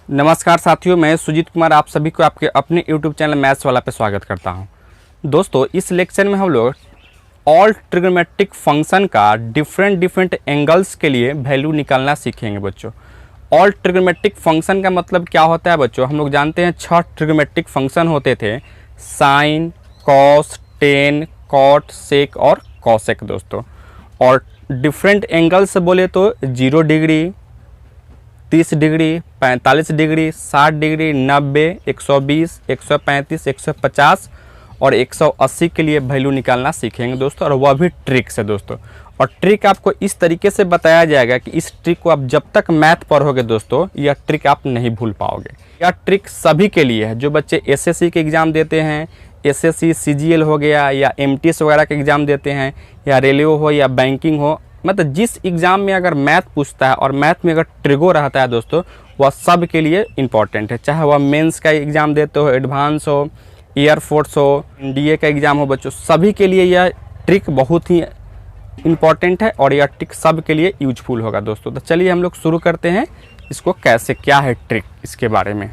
नमस्कार साथियों, मैं सुजीत कुमार आप सभी को आपके अपने YouTube चैनल मैथ्स वाला पे स्वागत करता हूं। दोस्तों, इस लेक्चर में हम लोग ऑल ट्रिग्नोमेट्रिक फंक्शन का डिफरेंट एंगल्स के लिए वैल्यू निकालना सीखेंगे बच्चों। ऑल ट्रिग्नोमेट्रिक फंक्शन का मतलब क्या होता है बच्चों? हम लोग जानते हैं 6 ट्रिग्नोमेट्रिक फंक्शन होते थे, साइन, कॉस, टेन, कॉट, सेक और कॉसेक दोस्तों। और डिफरेंट एंगल से बोले तो 0 डिग्री, 30 डिग्री, 45 डिग्री, 60 डिग्री, 90, 120, 135, 150 और 180 के लिए वैल्यू निकालना सीखेंगे दोस्तों, और वह भी ट्रिक से दोस्तों। और ट्रिक आपको इस तरीके से बताया जाएगा कि इस ट्रिक को आप जब तक मैथ पढ़ोगे दोस्तों, यह ट्रिक आप नहीं भूल पाओगे। यह ट्रिक सभी के लिए है जो बच्चे एसएससी के एग्ज़ाम देते हैं, एसएससी, सीजीएल हो गया या एमटीएस वगैरह के एग्ज़ाम देते हैं, या रेलवे हो या बैंकिंग हो, मतलब जिस एग्ज़ाम में अगर मैथ पूछता है और मैथ में अगर ट्रिगो रहता है दोस्तों, वह सब के लिए इम्पॉर्टेंट है। चाहे वह मेंस का एग्ज़ाम देते हो, एडवांस हो, एयरफोर्स हो, एनडीए का एग्ज़ाम हो बच्चों, सभी के लिए यह ट्रिक बहुत ही इम्पॉर्टेंट है और यह ट्रिक सब के लिए यूजफुल होगा दोस्तों। तो चलिए हम लोग शुरू करते हैं इसको, कैसे क्या है ट्रिक इसके बारे में।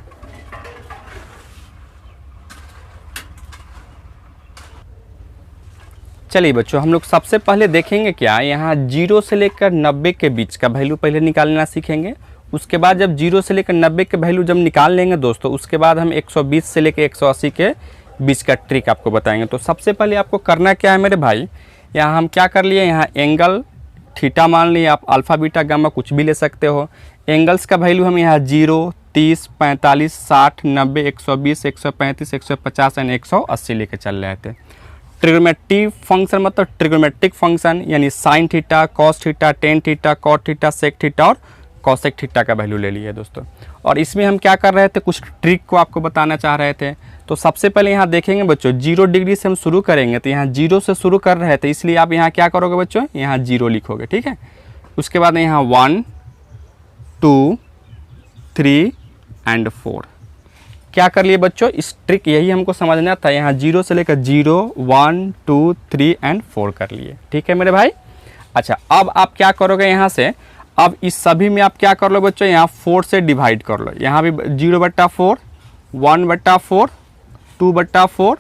चलिए बच्चों, हम लोग सबसे पहले देखेंगे क्या, यहाँ 0 से लेकर 90 के बीच का वैल्यू पहले निकालना सीखेंगे। उसके बाद जब 0 से लेकर 90 के वैल्यू जब निकाल लेंगे दोस्तों, उसके बाद हम 120 से लेकर 180 के बीच का ट्रिक आपको बताएंगे। तो सबसे पहले आपको करना क्या है मेरे भाई, यहाँ हम क्या कर लिए, यहाँ एंगल थीटा मान लिए, आप अल्फ़ा बीटा गामा कुछ भी ले सकते हो। एंगल्स का वैल्यू हम यहाँ 0, 30, 45, 60, 90, 120, 135, 150 एंड 180 लेके चल रहे थे। ट्रिग्नोमेट्रिक फंक्शन मतलब ट्रिग्नोमेट्रिक फंक्शन यानी sine theta, cos theta, tan theta, cot theta, sec theta और कॉसेक थीटा का वैल्यू ले लिए दोस्तों। और इसमें हम क्या कर रहे थे, कुछ ट्रिक को आपको बताना चाह रहे थे। तो सबसे पहले यहाँ देखेंगे बच्चों, 0 डिग्री से हम शुरू करेंगे, तो यहाँ 0 से शुरू कर रहे थे, इसलिए आप यहाँ क्या करोगे बच्चों, यहाँ 0 लिखोगे, ठीक है। उसके बाद यहाँ 1, 2, 3 एंड 4 क्या कर लिए बच्चों, इस ट्रिक यही हमको समझना था। यहाँ 0 से लेकर 0, 1, 2, 3 एंड 4 कर लिए, ठीक है मेरे भाई। अच्छा, अब आप क्या करोगे यहाँ से, अब इस सभी में आप क्या कर लो बच्चों, यहाँ 4 से डिवाइड कर लो। यहाँ भी 0/4, 1/4, 2/4,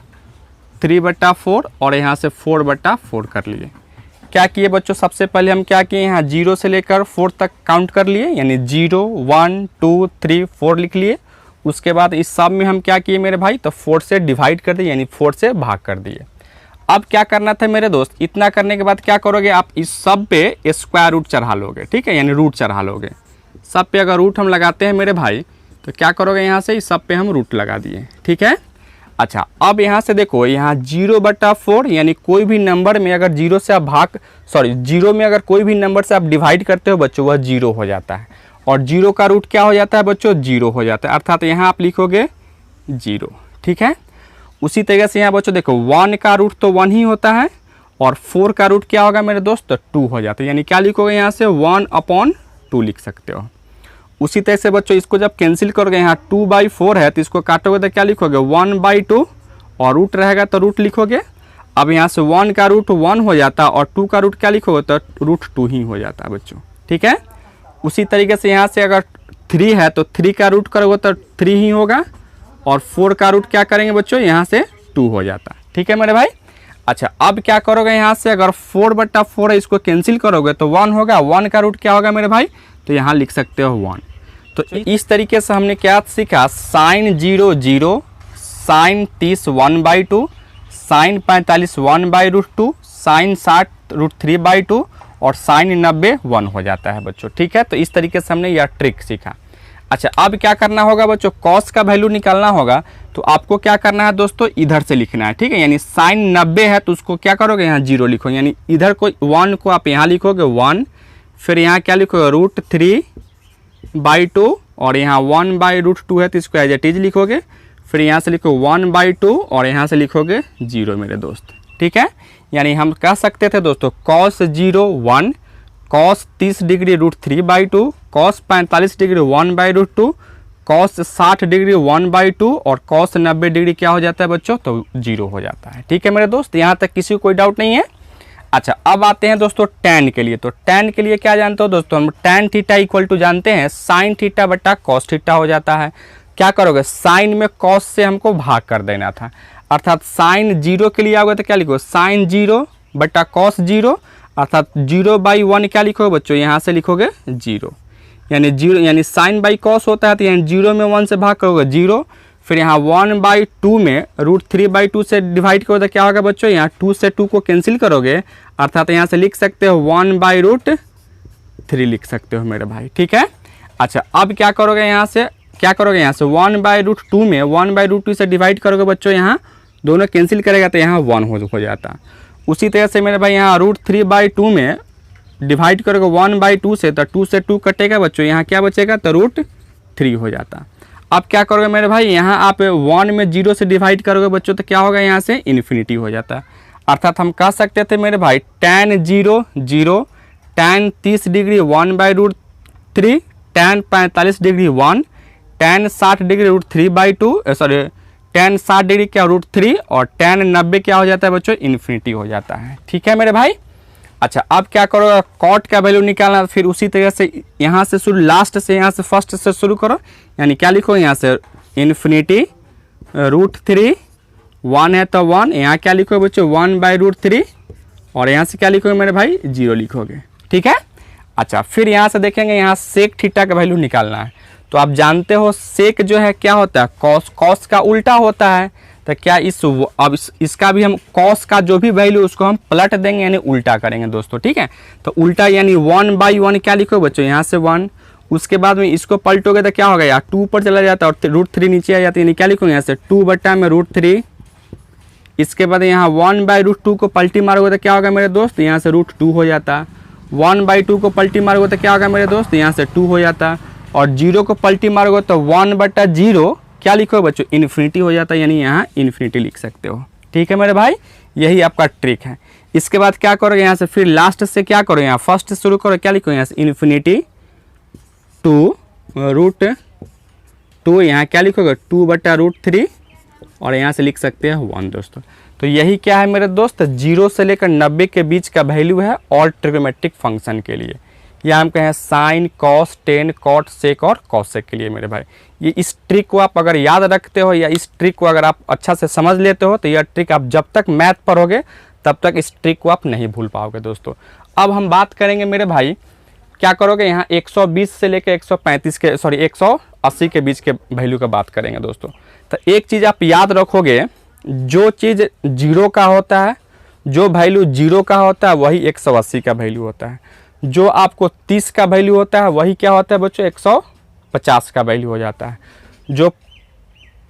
3/4 और यहाँ से 4/4 कर लिए। क्या किए बच्चों, सबसे पहले हम क्या किए, यहाँ 0 से लेकर 4 तक काउंट कर लिए, यानी 0, 1, 2, 3, 4 लिख लिए। उसके बाद इस सब में हम क्या किए मेरे भाई, तो 4 से डिवाइड कर दिए, यानी 4 से भाग कर दिए। अब क्या करना था मेरे दोस्त, इतना करने के बाद क्या करोगे, आप इस सब पे स्क्वायर रूट चढ़ा लोगे, ठीक है, यानी रूट चढ़ा लोगे। सब पे अगर रूट हम लगाते हैं मेरे भाई, तो क्या करोगे, यहाँ से इस सब पे हम रूट लगा दिए, ठीक है। अच्छा, अब यहाँ से देखो, यहाँ 0/4 यानी कोई भी नंबर में अगर 0 से आप 0 में अगर कोई भी नंबर से आप डिवाइड करते हो बच्चों, वह 0 हो जाता है। और 0 का रूट क्या हो जाता है बच्चों, 0 हो जाता है, अर्थात यहाँ आप लिखोगे 0, ठीक है। उसी तरीके से यहाँ बच्चों देखो, 1 का रूट तो 1 ही होता है, और 4 का रूट क्या होगा मेरे दोस्त, तो 2 हो जाता है, यानी क्या लिखोगे यहाँ से 1/2 लिख सकते हो। उसी तरह से बच्चों इसको जब कैंसिल करोगे, यहाँ 2/4 है तो इसको काटोगे तो क्या लिखोगे 1/2, और रूट रहेगा तो रूट लिखोगे। अब यहाँ से 1 का रूट 1 हो जाता है, और 2 का रूट क्या लिखोगे, तो रूट 2 ही हो जाता है बच्चों, ठीक है। उसी तरीके से यहाँ से अगर 3 है तो 3 का रूट करोगे तो 3 ही होगा, और 4 का रूट क्या करेंगे बच्चों, यहाँ से 2 हो जाता है, ठीक है मेरे भाई। अच्छा, अब क्या करोगे, यहाँ से अगर 4/4 है इसको कैंसिल करोगे तो 1 होगा, 1 का रूट क्या होगा मेरे भाई, तो यहाँ लिख सकते हो 1। तो इस तरीके से हमने क्या सीखा, साइन 0, 0, साइन 30 1/2, साइन 45 1/√2, साइन 60 √3/2 और साइन 90 1 हो जाता है बच्चों, ठीक है। तो इस तरीके से हमने यह ट्रिक सीखा। अच्छा, अब क्या करना होगा बच्चों, कॉस का वैल्यू निकालना होगा, तो आपको क्या करना है दोस्तों, इधर से लिखना है, ठीक है। यानी साइन 90 है तो उसको क्या करोगे, यहाँ 0 लिखो, यानी इधर को 1 को आप यहाँ लिखोगे 1, फिर यहाँ क्या लिखोगे √3/2, और यहाँ 1/√2 है तो इसको एज इट इज लिखोगे। फिर यहाँ से लिखो 1/2 और यहाँ से लिखोगे 0 मेरे दोस्त, ठीक है। यानी हम कह सकते थे दोस्तों, cos 0 1, cos 30 degree √3/2, cos 45 degree 1/√2, cos 60 degree 1/2 और cos 90 डिग्री क्या हो जाता है बच्चों, तो 0 हो जाता है, ठीक है मेरे दोस्त। यहाँ तक किसी को कोई डाउट नहीं है। अच्छा अब आते हैं दोस्तों tan के लिए। तो tan के लिए क्या जानते हो दोस्तों, हम tan थीटा इक्वल टू जानते हैं sin थीटा बटा cos थीटा हो जाता है। क्या करोगे, sin में cos से हमको भाग कर देना था, अर्थात sin 0 के लिए आओगे तो क्या लिखोगे, sin 0 बटा cos 0, अर्थात 0/1 क्या लिखोगे बच्चों, यहाँ से लिखोगे 0, यानी 0 यानी sin बाई cos होता है तो यानी 0 में 1 से भाग करोगे 0, फिर यहाँ 1/2 में √3/2 से डिवाइड करो तो क्या होगा बच्चों, यहाँ 2 से 2 को कैंसिल करोगे, अर्थात यहाँ से लिख सकते हो 1/√3 लिख सकते हो मेरे भाई, ठीक है। अच्छा अब क्या करोगे, यहाँ से 1/√2 में 1/√2 से डिवाइड करोगे बच्चों, यहाँ दोनों कैंसिल करेगा तो यहाँ 1 हो जाता। उसी तरह से मेरे भाई यहाँ √3/2 में डिवाइड करोगे 1/2 से, तो 2 से 2 कटेगा बच्चों, यहाँ क्या बचेगा, तो √3 हो जाता। अब क्या करोगे मेरे भाई, यहाँ आप 1 में 0 से डिवाइड करोगे बच्चों तो क्या होगा, यहाँ से इन्फिनिटी हो जाता है। अर्थात हम कह सकते थे मेरे भाई tan 0 0, tan 30 degree 1/√3, tan 45 degree 1, tan 60 degree √3/2, sorry tan 60 degree क्या √3, और tan 90 क्या हो जाता है बच्चों, इन्फिनिटी हो जाता है, ठीक है मेरे भाई। अच्छा अब क्या करो, कॉट का वैल्यू निकालना, फिर उसी तरह से यहाँ से शुरू, लास्ट से यहाँ से फर्स्ट से शुरू करो, यानी क्या लिखो यहाँ से इन्फिनिटी √3, 1 है तो 1, यहाँ क्या लिखोगे बच्चों 1/√3, और यहाँ से क्या लिखोगे मेरे भाई 0 लिखोगे, ठीक है। अच्छा फिर यहाँ से देखेंगे, यहाँ सेक थीटा का वैल्यू निकालना है। तो आप जानते हो सेक जो है क्या होता है, कॉस का उल्टा होता है, तो क्या इसका भी हम कॉस का जो भी वैल्यू उसको हम पलट देंगे, यानी उल्टा करेंगे दोस्तों, ठीक है। तो उल्टा यानी 1/1 क्या लिखो बच्चों, यहाँ से 1, उसके बाद में इसको पलटोगे तो क्या होगा, यार 2 ऊपर चला जाता है और √3 नीचे आ जाती है, यानी क्या लिखोगे यहाँ से 2 बटा में √3, इसके बाद यहाँ 1/√2 को पलटी मारोगे तो क्या होगा मेरे दोस्त, यहाँ से √2 हो जाता। 1/2 को पलटी मारोगे तो क्या होगा मेरे दोस्त, यहाँ से 2 हो जाता, और 0 को पलटी मारोगे तो 1/0 क्या लिखो बच्चों, इन्फिनिटी हो जाता है, यानी यहाँ इन्फिनिटी लिख सकते हो, ठीक है मेरे भाई, यही आपका ट्रिक है। इसके बाद क्या करोगे, यहाँ से फिर लास्ट से क्या करो, यहाँ फर्स्ट से शुरू करो, क्या लिखो यहाँ से इन्फिनिटी 2 √2, यहाँ क्या लिखोगे 2/√3, और यहाँ से लिख सकते हैं 1 दोस्तों। तो यही क्या है मेरे दोस्त, 0 से लेकर 90 के बीच का वैल्यू है ऑल ट्रिग्नोमेट्रिक फंक्शन के लिए। या हम कहें साइन, कॉस, टेन, कॉट, सेक और कॉसेक के लिए मेरे भाई। ये इस ट्रिक को आप अगर याद रखते हो या इस ट्रिक को अगर आप अच्छा से समझ लेते हो तो यह ट्रिक आप जब तक मैथ पढ़ोगे तब तक इस ट्रिक को आप नहीं भूल पाओगे दोस्तों। अब हम बात करेंगे मेरे भाई, क्या करोगे, यहाँ 120 से लेकर 180 के बीच के वैल्यू का बात करेंगे दोस्तों। तो एक चीज़ आप याद रखोगे, जो चीज़ 0 का होता है, जो वैल्यू 0 का होता है वही 180 का वैल्यू होता है। जो आपको 30 का वैल्यू होता है वही क्या होता है बच्चों, 150 का वैल्यू हो जाता है। जो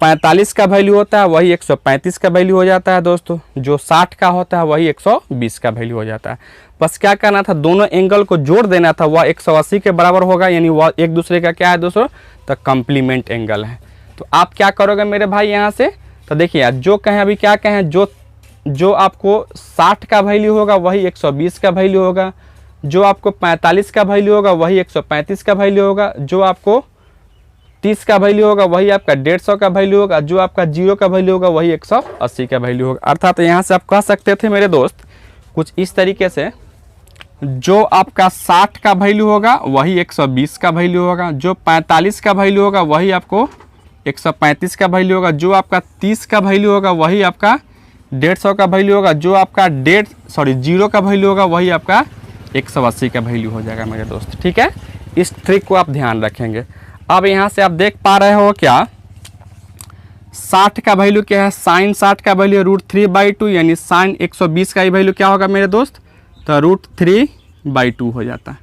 45 का वैल्यू होता है वही 135 का वैल्यू हो जाता है दोस्तों। जो 60 का होता है वही 120 का वैल्यू हो जाता है। बस क्या करना था, दोनों एंगल को जोड़ देना था, वह 180 के बराबर होगा, यानी वह एक दूसरे का क्या है दोस्तों, तो कम्प्लीमेंट एंगल है। तो आप क्या करोगे मेरे भाई, यहाँ से तो देखिए जो कहें, अभी क्या कहें, जो आपको 60 का वैल्यू होगा वही 120 का वैल्यू होगा, जो आपको 45 का वैल्यू होगा वही 135 का वैल्यू होगा, जो आपको 30 का वैल्यू होगा वही आपका 150 का वैल्यू होगा, जो आपका 0 का वैल्यू होगा वही 180 का वैल्यू होगा। अर्थात यहाँ से आप कह सकते थे मेरे दोस्त कुछ इस तरीके से, जो आपका 60 का वैल्यू होगा वही 120 का वैल्यू होगा, जो 45 का वैल्यू होगा वही आपको 135 का वैल्यू होगा, जो आपका 30 का वैल्यू होगा वही आपका 150 का वैल्यू होगा, जो आपका 0 का वैल्यू होगा वही आपका 180 का वैल्यू हो जाएगा मेरे दोस्त। ठीक है, इस ट्रिक को आप ध्यान रखेंगे। अब यहाँ से आप देख पा रहे हो क्या, 60 का वैल्यू क्या है, साइन 60 का वैल्यू √3/2, यानी साइन 120 का ही वैल्यू क्या होगा मेरे दोस्त, तो √3/2 हो जाता है।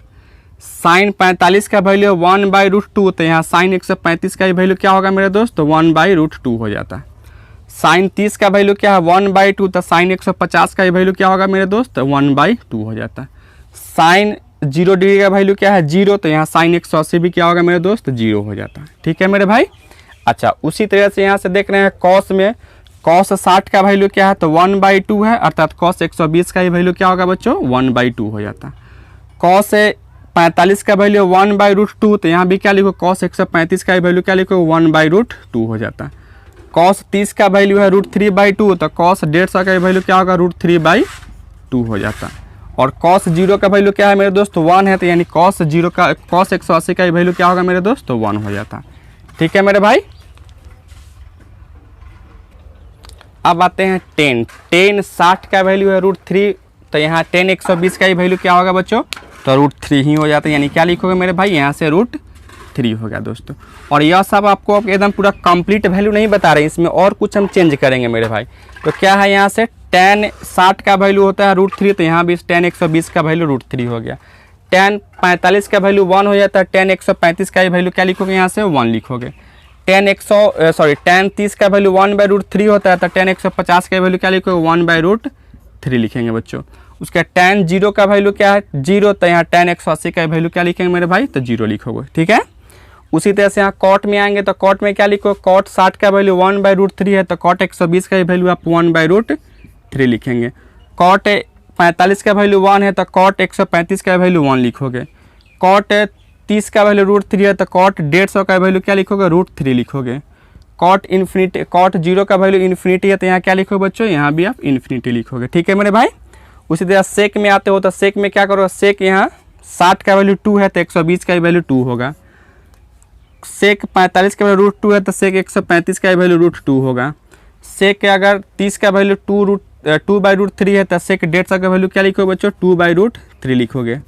साइन 45 का वैल्यू 1/√2, तो यहाँ साइन 135 का ही वैल्यू क्या होगा मेरे दोस्त, तो 1/√2 हो जाता है। साइन 30 का वैल्यू क्या है 1/2, तो साइन 150 का ही वैल्यू क्या होगा मेरे दोस्त, तो 1/2 हो जाता है। साइन 0 डिग्री का वैल्यू क्या है 0, तो यहाँ साइन 180 भी क्या होगा मेरे दोस्त, 0 हो जाता है। ठीक है मेरे भाई। अच्छा, उसी तरह से यहाँ से देख रहे हैं कॉस में, कॉस 60 का वैल्यू क्या है, तो 1/2 है, अर्थात कॉस 120 का ही वैल्यू क्या होगा बच्चों, 1/2 हो जाता है। कॉस 45 का वैल्यू 1/√2, तो यहाँ भी क्या लिखो, कॉस 135 का ही वैल्यू क्या लिखो, 1/√2 हो जाता है। कॉस 30 का वैल्यू है √3/2, तो कॉस 150 का वैल्यू क्या होगा, √3/2 हो जाता है। और cos 0 का वैल्यू क्या है मेरे दोस्त 1 है, तो यानी cos 0 का cos 180 का वैल्यू क्या होगा मेरे दोस्त, तो 1 हो जाता। ठीक है मेरे भाई। अब आते हैं tan 60 का वैल्यू है √3, तो यहाँ tan 120 का वैल्यू क्या होगा बच्चों, तो √3 ही हो जाता है, यानी क्या लिखोगे मेरे भाई, यहाँ से √3 हो गया दोस्तों। और यह सब आपको एकदम पूरा कंप्लीट वैल्यू नहीं बता रहे, इसमें और कुछ हम चेंज करेंगे मेरे भाई। तो क्या है, यहाँ से tan 60 का वैल्यू होता है √3, तो यहाँ भी tan 120 का वैल्यू √3 हो गया। tan 45 का वैल्यू 1 हो जाता है, tan 135 का वैल्यू क्या लिखोगे, यहाँ से 1 लिखोगे। tan 30 का वैल्यू 1/√3 होता है, तो tan 150 का वैल्यू क्या लिखोगे, 1/√3 लिखेंगे बच्चों। उसका tan 0 का वैल्यू क्या है 0, तो यहाँ tan 180 का वैल्यू क्या लिखेंगे मेरे भाई, तो 0 लिखोगे। ठीक है। उसी तरह से यहाँ cot में आएंगे, तो cot में क्या लिखो, cot 60 का वैल्यू 1/√3 है, तो cot 120 का वैल्यू आप 1/√3 लिखेंगे। cot 45 का वैल्यू 1 है, तो cot 135 का वैल्यू 1 लिखोगे। cot 30 का वैल्यू √3 है, तो cot 150 का वैल्यू क्या लिखोगे, √3 लिखोगे। cot 0 का वैल्यू इन्फिनिटी है, तो यहाँ क्या लिखोगे बच्चों, यहाँ भी आप इन्फिनिटी लिखोगे। ठीक है मेरे भाई। उसी तरह सेक में आते हो, तो सेक में क्या करोगे, सेक यहाँ 60 का वैल्यू 2 है, तो 120 का वैल्यू 2 होगा। सेक 45 का वैल्यू √2 है, तो सेक 135 का वैल्यू √2 होगा। सेक अगर 30 का वैल्यू 2/√3 है, तो सेक 150 का वैल्यू क्या लिखोगे बच्चों, 2/√3 लिखोगे।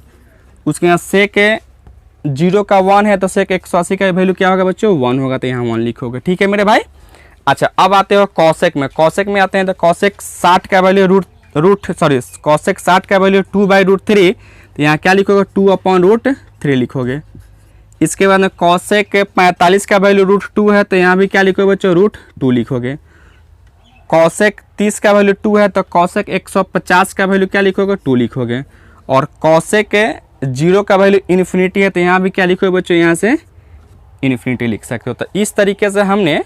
उसके यहाँ सेक 0 का 1 है, तो सेक 180 का वैल्यू क्या होगा बच्चों, 1 होगा, तो यहाँ 1 लिखोगे। ठीक है मेरे भाई। अच्छा, अब आते हो कॉसेक में। कॉसेक में आते हैं, तो कॉसेक 60 का वैल्यू कॉसेक 60 का वैल्यू 2/√3, तो यहाँ क्या लिखोगे, 2/√3 लिखोगे। इसके बाद में कॉसेक 45 का वैल्यू √2 है, तो यहाँ भी क्या लिखोगे बच्चों, √2 लिखोगे। कॉसेक 30 का वैल्यू 2 है, तो कॉसेक 150 का वैल्यू क्या लिखोगे, 2 लिखोगे। और कॉसेक 0 का वैल्यू इन्फिनिटी है, तो यहाँ भी क्या लिखोगे बच्चों, यहाँ से इन्फिनिटी लिख सकते हो। तो इस तरीके से हमने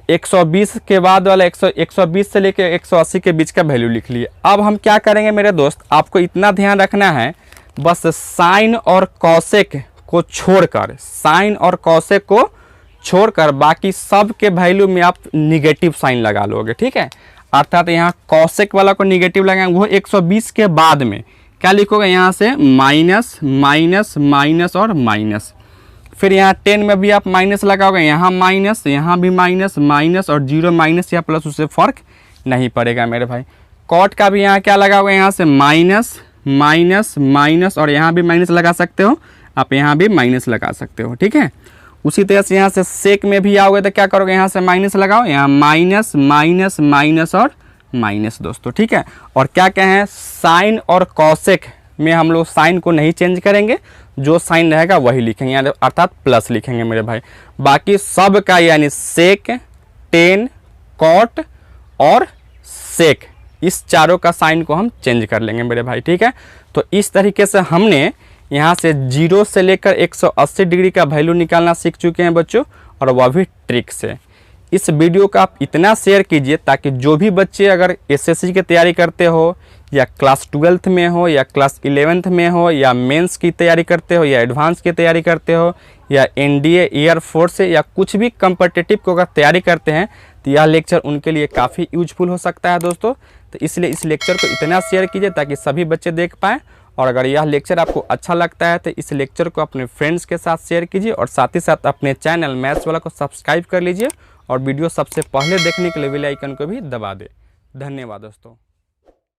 120 के बाद वाला 120 से लेकर 180 के बीच का वैल्यू लिख लिया। अब हम क्या करेंगे मेरे दोस्त, आपको इतना ध्यान रखना है, बस साइन और कॉसेक को छोड़कर, साइन और कॉसेक को छोड़कर बाकी सब के वैल्यू में आप निगेटिव साइन लगा लोगे। ठीक है। अर्थात यहाँ कॉसेक वाला को निगेटिव लगाएंगे, वो 120 के बाद में क्या लिखोगे, यहाँ से माइनस माइनस माइनस और माइनस। फिर यहाँ 10 में भी आप माइनस लगाओगे, यहाँ माइनस, यहाँ भी माइनस, माइनस और 0 माइनस या प्लस, उससे फर्क नहीं पड़ेगा मेरे भाई। कॉट का भी यहाँ क्या लगाओगे, यहाँ से माइनस माइनस माइनस और यहाँ भी माइनस लगा सकते हो आप, यहाँ भी माइनस लगा सकते हो। ठीक है। उसी तरह से यहाँ से सेक में भी आओगे, तो क्या करोगे, यहाँ से माइनस लगाओ, यहाँ माइनस माइनस माइनस और माइनस दोस्तों। ठीक है। और क्या कहें, साइन और कॉसेक में हम लोग साइन को नहीं चेंज करेंगे, जो साइन रहेगा वही लिखेंगे, यानी अर्थात प्लस लिखेंगे मेरे भाई। बाकी सब का यानी सेक, टेन, कॉट और सेक, इस चारों का साइन को हम चेंज कर लेंगे मेरे भाई। ठीक है। तो इस तरीके से हमने यहाँ से 0 से लेकर 180 डिग्री का वैल्यू निकालना सीख चुके हैं बच्चों, और वह भी ट्रिक से। इस वीडियो का आप इतना शेयर कीजिए ताकि जो भी बच्चे अगर एसएससी की तैयारी करते हो, या क्लास 12th में हो, या क्लास 11th में हो, या मेंस की तैयारी करते हो, या एडवांस की तैयारी करते हो, या एनडीए, एयरफोर्स से, या कुछ भी कम्पिटिटिव को अगर तैयारी करते हैं, तो यह लेक्चर उनके लिए काफ़ी यूजफुल हो सकता है दोस्तों। तो इसलिए इस लेक्चर को इतना शेयर कीजिए ताकि सभी बच्चे देख पाएँ। और अगर यह लेक्चर आपको अच्छा लगता है तो इस लेक्चर को अपने फ्रेंड्स के साथ शेयर कीजिए, और साथ ही साथ अपने चैनल मैथ्स वाला को सब्सक्राइब कर लीजिए, और वीडियो सबसे पहले देखने के लिए बेल आइकन को भी दबा दें। धन्यवाद दोस्तों।